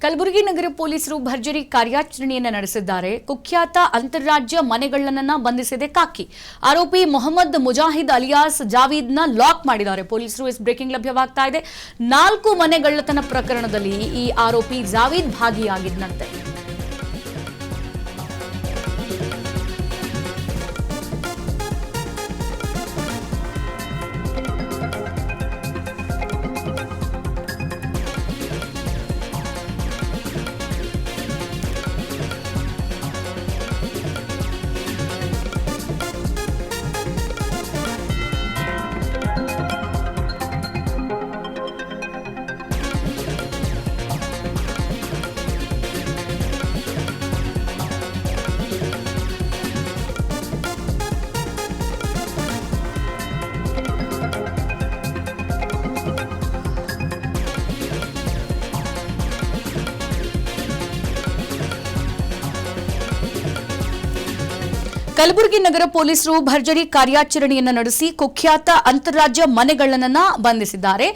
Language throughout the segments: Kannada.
ಕಲಬುರಗಿ ನಗರ ಪೊಲೀಸರು ಭರ್ಜರಿ ಕಾರ್ಯಾಚರಣೆಯನ್ನು ನಡೆಸಿದ್ದಾರೆ. ಕುಖ್ಯಾತ ಅಂತಾರಾಜ್ಯ ಮನೆಗಳ್ಳನನ್ನ ಬಂಧಿಸಿದೆ ಕಾಕಿ. ಆರೋಪಿ ಮೊಹಮ್ಮದ್ ಮುಜಾಹಿದ್ ಅಲಿಯಾಸ್ ಜಾವೀದ್ನ ಲಾಕ್ ಮಾಡಿದ್ದಾರೆ ಪೊಲೀಸರು. ಬ್ರೇಕಿಂಗ್ ಲಭ್ಯವಾಗ್ತಾ ಇದೆ. 4 ಮನೆಗಳ್ಳತನ ಪ್ರಕರಣದಲ್ಲಿ ಈ ಆರೋಪಿ ಜಾವೀದ್ ಭಾಗಿಯಾಗಿದ್ದಂತೆ. ಕಲಬುರಗಿ ನಗರ ಪೊಲೀಸರು ಭರ್ಜರಿ ಕಾರ್ಯಾಚರಣೆಯನ್ನು ನಡೆಸಿ ಕುಖ್ಯಾತ ಅಂತಾರಾಜ್ಯ ಮನೆಗಳ್ಳನನ್ನ ಬಂಧಿಸಿದ್ದಾರೆ.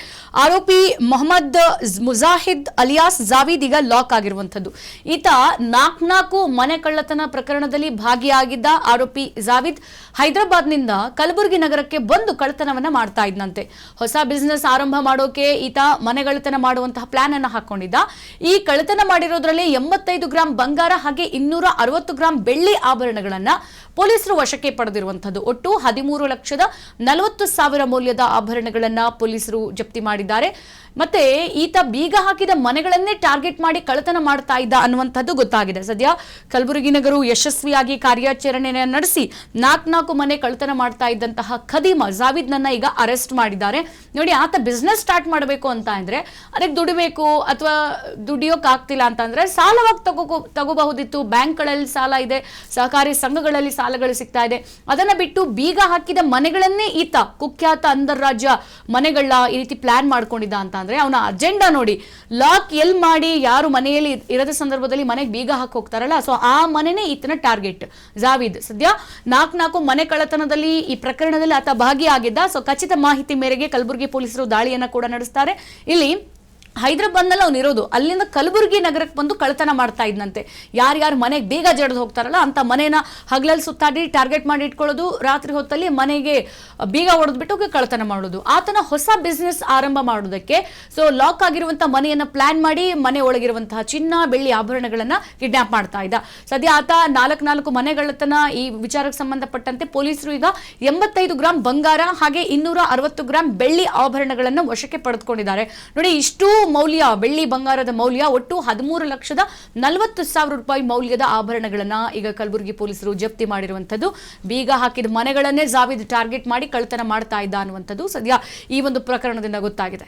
ಆರೋಪಿ ಮೊಹಮ್ಮದ್ ಮುಜಾಹಿದ್ ಅಲಿಯಾಸ್ ಜಾವೀದ್ ಈಗ ಲಾಕ್ ಆಗಿರುವಂತದ್ದು. ಈತ 4 ಮನೆ ಕಳ್ಳತನ ಪ್ರಕರಣದಲ್ಲಿ ಭಾಗಿಯಾಗಿದ್ದ ಆರೋಪಿ ಜಾವೀದ್ ಹೈದರಾಬಾದ್ನಿಂದ ಕಲಬುರಗಿ ನಗರಕ್ಕೆ ಬಂದು ಕಳ್ಳತನವನ್ನ ಮಾಡ್ತಾ ಇದ್ದಂತೆ. ಹೊಸ ಬಿಸಿನೆಸ್ ಆರಂಭ ಮಾಡೋಕೆ ಈತ ಮನೆಗಳ್ಳತನ ಮಾಡುವಂತಹ ಪ್ಲಾನ್ ಅನ್ನು ಹಾಕೊಂಡಿದ್ದ. ಈ ಕಳ್ಳತನ ಮಾಡಿರೋದ್ರಲ್ಲಿ 85 ಗ್ರಾಂ ಬಂಗಾರ ಹಾಗೆ 260 ಗ್ರಾಂ ಬೆಳ್ಳಿ ಆಭರಣಗಳನ್ನ ಪೊಲೀಸರು ವಶಕ್ಕೆ ಪಡೆದಿರುವಂತದ್ದು. ಒಟ್ಟು 13,40,000 ಮೌಲ್ಯದ ಆಭರಣಗಳನ್ನ ಪೊಲೀಸರು ಜಪ್ತಿ ಮಾಡಿದ್ದಾರೆ. ಮತ್ತೆ ಈತ ಬೀಗ ಹಾಕಿದ ಮನೆಗಳನ್ನೇ ಟಾರ್ಗೆಟ್ ಮಾಡಿ ಕಳ್ಳತನ ಮಾಡ್ತಾ ಇದ್ದ ಅನ್ನುವಂಥದ್ದು ಗೊತ್ತಾಗಿದೆ. ಸದ್ಯ ಕಲಬುರಗಿ ನಗರ ಯಶಸ್ವಿಯಾಗಿ ಕಾರ್ಯಾಚರಣೆಯನ್ನು ನಡೆಸಿ 4 ಮನೆ ಕಳ್ಳತನ ಮಾಡ್ತಾ ಇದ್ದಂತಹ ಖದೀಮ ಜಾವೀದ್ನನ್ನ ಈಗ ಅರೆಸ್ಟ್ ಮಾಡಿದ್ದಾರೆ. ನೋಡಿ, ಆತ ಬಿಸ್ನೆಸ್ ಸ್ಟಾರ್ಟ್ ಮಾಡಬೇಕು ಅಂತ ಅಂದ್ರೆ ಅದಕ್ಕೆ ದುಡಿಬೇಕು ಅಥವಾ ದುಡಿಯೋಕ್ ಆಗ್ತಿಲ್ಲ ಅಂತಂದ್ರೆ ಸಾಲವಾಗಿ ತಗೋಬಹುದಿತ್ತು. ಬ್ಯಾಂಕ್ಗಳಲ್ಲಿ ಸಾಲ ಇದೆ, ಸಹಕಾರಿ ಸಂಘಗಳಲ್ಲಿ ಸಾಲಗಳು ಸಿಗ್ತಾ ಇದೆ. ಅದನ್ನ ಬಿಟ್ಟು ಬೀಗ ಹಾಕಿದ ಮನೆಗಳನ್ನೇ ಈತ ಕುಖ್ಯಾತ ಅಂತಾರಾಜ್ಯ ಮನೆಗಳ ಈ ರೀತಿ ಪ್ಲಾನ್ ಮಾಡ್ಕೊಂಡಿದ್ದ ಅಂತ ಅಂದ್ರೆ ಅವನ ಅಜೆಂಡಾ ನೋಡಿ. ಲಾಕ್ ಎಲ್ ಮಾಡಿ ಯಾರು ಮನೆಯಲ್ಲಿ ಇರದ ಸಂದರ್ಭದಲ್ಲಿ ಮನೆಗೆ ಬೀಗ ಹಾಕಿ ಹೋಗ್ತಾರಲ್ಲ, ಸೊ ಆ ಮನೆನೇ ಈತನ ಟಾರ್ಗೆಟ್ ಜಾವೀದ್. ಸದ್ಯ 4 ಮನೆ ಕಳ್ಳತನದಲ್ಲಿ ಈ ಪ್ರಕರಣದಲ್ಲಿ ಆತ ಭಾಗಿಯಾಗಿದ್ದ. ಸೊ ಖಚಿತ ಮಾಹಿತಿ ಮೇರೆಗೆ ಕಲಬುರಗಿ ಪೊಲೀಸರು ದಾಳಿಯನ್ನ ಕೂಡ ನಡೆಸ್ತಾರೆ. ಇಲ್ಲಿ ಹೈದರಾಬಾದ್ನಲ್ಲಿ ಅವ್ನು ಇರೋದು, ಅಲ್ಲಿಂದ ಕಲಬುರಗಿ ನಗರಕ್ಕೆ ಬಂದು ಕಳ್ಳತನ ಮಾಡ್ತಾ ಇದ್ದಂತೆ. ಯಾರ್ಯಾರು ಮನೆಗೆ ಬೇಗ ಜಡ್ದು ಹೋಗ್ತಾರಲ್ಲ ಅಂತ ಮನೇನ ಹಗಲಲ್ಲಿ ಸುತ್ತಾಡಿ ಟಾರ್ಗೆಟ್ ಮಾಡಿ ಇಟ್ಕೊಳ್ಳೋದು, ರಾತ್ರಿ ಹೊತ್ತಲ್ಲಿ ಮನೆಗೆ ಬೀಗ ಹೊಡೆದ್ಬಿಟ್ಟು ಕಳ್ಳತನ ಮಾಡೋದು. ಆತನ ಹೊಸ ಬಿಸ್ನೆಸ್ ಆರಂಭ ಮಾಡೋದಕ್ಕೆ ಸೊ ಲಾಕ್ ಆಗಿರುವಂತಹ ಮನೆಯನ್ನ ಪ್ಲಾನ್ ಮಾಡಿ ಮನೆ ಒಳಗಿರುವಂತಹ ಚಿನ್ನ ಬೆಳ್ಳಿ ಆಭರಣಗಳನ್ನ ಕಿಡ್ನಾಪ್ ಮಾಡ್ತಾ ಇದ್ದ. ಸದ್ಯ ಆತ 4 ಮನೆಗಳ್ಳತನ ಈ ವಿಚಾರಕ್ಕೆ ಸಂಬಂಧಪಟ್ಟಂತೆ ಪೊಲೀಸರು ಈಗ 85 ಗ್ರಾಂ ಬಂಗಾರ ಹಾಗೆ 260 ಗ್ರಾಂ ಬೆಳ್ಳಿ ಆಭರಣಗಳನ್ನ ವಶಕ್ಕೆ ಪಡೆದುಕೊಂಡಿದ್ದಾರೆ. ನೋಡಿ, ಇಷ್ಟು ಮೌಲ್ಯ, ಬೆಳ್ಳಿ ಬಂಗಾರದ ಮೌಲ್ಯ ಒಟ್ಟು 13,40,000 ರೂಪಾಯಿ ಮೌಲ್ಯದ ಆಭರಣಗಳನ್ನ ಈಗ ಕಲಬುರಗಿ ಪೊಲೀಸರು ಜಪ್ತಿ ಮಾಡಿರುವಂತದ್ದು. ಬೀಗ ಹಾಕಿದ ಮನೆಗಳನ್ನೇ ಜಾವೀದ್ ಟಾರ್ಗೆಟ್ ಮಾಡಿ ಕಳ್ಳತನ ಮಾಡ್ತಾ ಇದ್ದ ಅನ್ನುವಂಥದ್ದು ಸದ್ಯ ಈ ಒಂದು ಪ್ರಕರಣದಿಂದ ಗೊತ್ತಾಗಿದೆ.